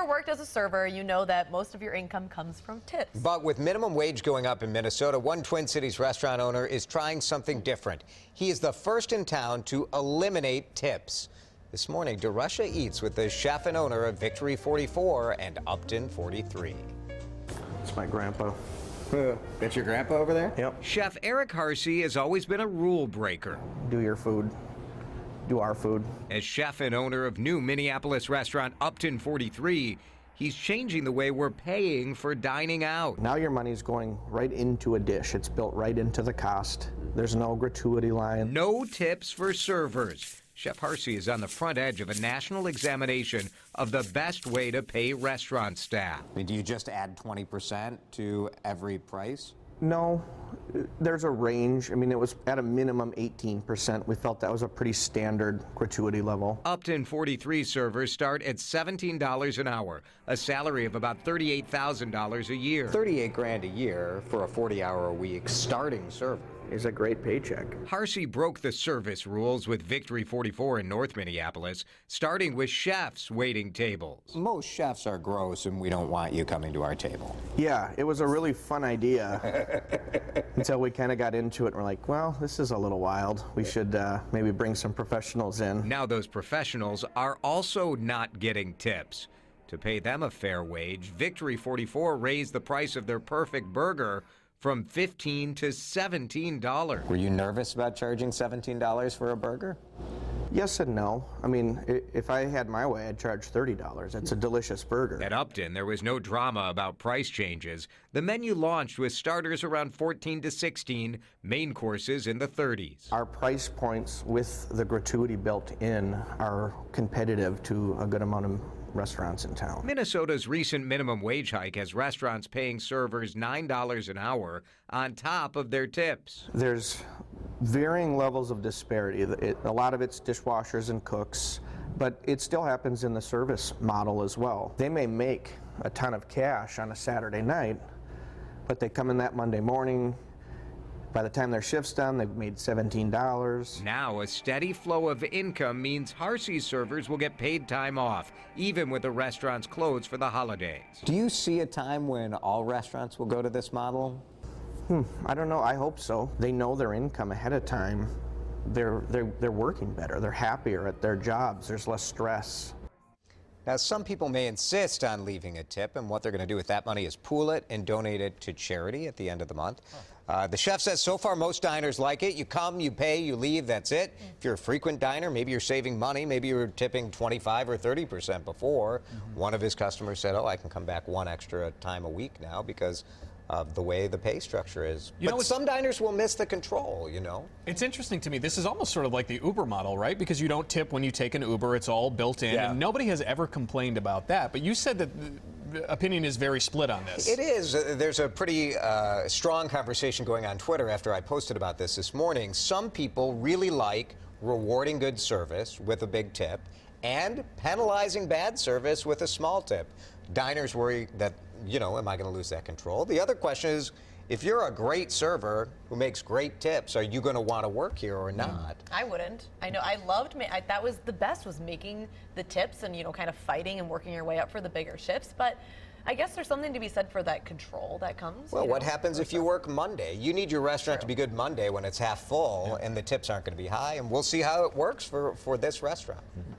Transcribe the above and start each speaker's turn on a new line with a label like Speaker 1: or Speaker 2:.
Speaker 1: ever worked as a server, you know that most of your income comes from tips.
Speaker 2: But with minimum wage going up in Minnesota, one Twin Cities restaurant owner is trying something different. He is the first in town to eliminate tips. This morning, DeRusha eats with the chef and owner of Victory 44 and Upton 43.
Speaker 3: It's my grandpa.
Speaker 2: That's your grandpa over there?
Speaker 3: Yep.
Speaker 2: Chef Eric Harsey has always been a rule breaker.
Speaker 3: Do your food. Do our food.
Speaker 2: As chef and owner of new Minneapolis restaurant Upton 43, he's changing the way we're paying for dining out.
Speaker 3: Now your money's going right into a dish. It's built right into the cost. There's no gratuity line.
Speaker 2: No tips for servers. Chef Harsey is on the front edge of a national examination of the best way to pay restaurant staff.
Speaker 4: I mean, do you just add 20% to every price?
Speaker 3: No, there's a range. I mean, it was at a minimum 18%. We felt that was a pretty standard gratuity level.
Speaker 2: Upton 43 servers start at $17 an hour, a salary of about $38,000 a year.
Speaker 4: 38 grand a year for a 40-hour-a-week starting server.
Speaker 3: Is a great paycheck.
Speaker 2: Harsey broke the service rules with Victory 44 in North Minneapolis, starting with chefs waiting tables.
Speaker 4: Most chefs are gross, and we don't want you coming to our table.
Speaker 3: Yeah, it was a really fun idea until we kind of got into it and we're like, well, this is a little wild. We should maybe bring some professionals in.
Speaker 2: Now those professionals are also not getting tips. To pay them a fair wage, Victory 44 raised the price of their perfect burger from $15 to $17.
Speaker 4: Were you nervous about charging $17 for a burger?
Speaker 3: Yes and no. I mean, if I had my way, I'd charge $30. It's a delicious burger.
Speaker 2: At Upton, there was no drama about price changes. The menu launched with starters around $14 to $16, main courses in the $30s.
Speaker 3: Our price points with the gratuity built in are competitive to a good amount of restaurants in town.
Speaker 2: Minnesota's recent minimum wage hike has restaurants paying servers $9 an hour on top of their tips.
Speaker 3: There's varying levels of disparity. A lot of it's dishwashers and cooks, but it still happens in the service model as well. They may make a ton of cash on a Saturday night, but they come in that Monday morning. By the time their shift's done, they've made $17.
Speaker 2: Now, a steady flow of income means Harsey's servers will get paid time off, even with the restaurants closed for the holidays.
Speaker 4: Do you see a time when all restaurants will go to this model?
Speaker 3: I don't know. I hope so. They know their income ahead of time. They're working better. They're happier at their jobs. There's less stress.
Speaker 2: Now, some people may insist on leaving a tip, and what they're going to do with that money is pool it and donate it to charity at the end of the month. The chef says so far most diners like it. You come, you pay, you leave, that's it. If you're a frequent diner, maybe you're saving money. Maybe you were tipping 25 or 30% before. One of his customers said, oh, I can come back one extra time a week now because of the way the pay structure is. But some diners will miss the control, you know.
Speaker 5: It's interesting to me. This is almost sort of like the Uber model, right? Because you don't tip when you take an Uber. It's all built in.
Speaker 2: Yeah.
Speaker 5: And nobody has ever complained about that. But you said that the opinion is very split on this.
Speaker 2: It is. There's a pretty strong conversation going on Twitter after I posted about this morning. Some people really like rewarding good service with a big tip and penalizing bad service with a small tip. Diners worry that, you know, am I going to lose that control? The other question is, if you're a great server who makes great tips, are you going to want to work here or not?
Speaker 1: I wouldn't. I know. I loved. That was the best, was making the tips and, you know, kind of fighting and working your way up for the bigger shifts. But I guess there's something to be said for that control that comes.
Speaker 2: Well, what happens if you work Monday? You need your restaurant to be good Monday when it's half full, and the tips aren't going to be high. And we'll see how it works for this restaurant.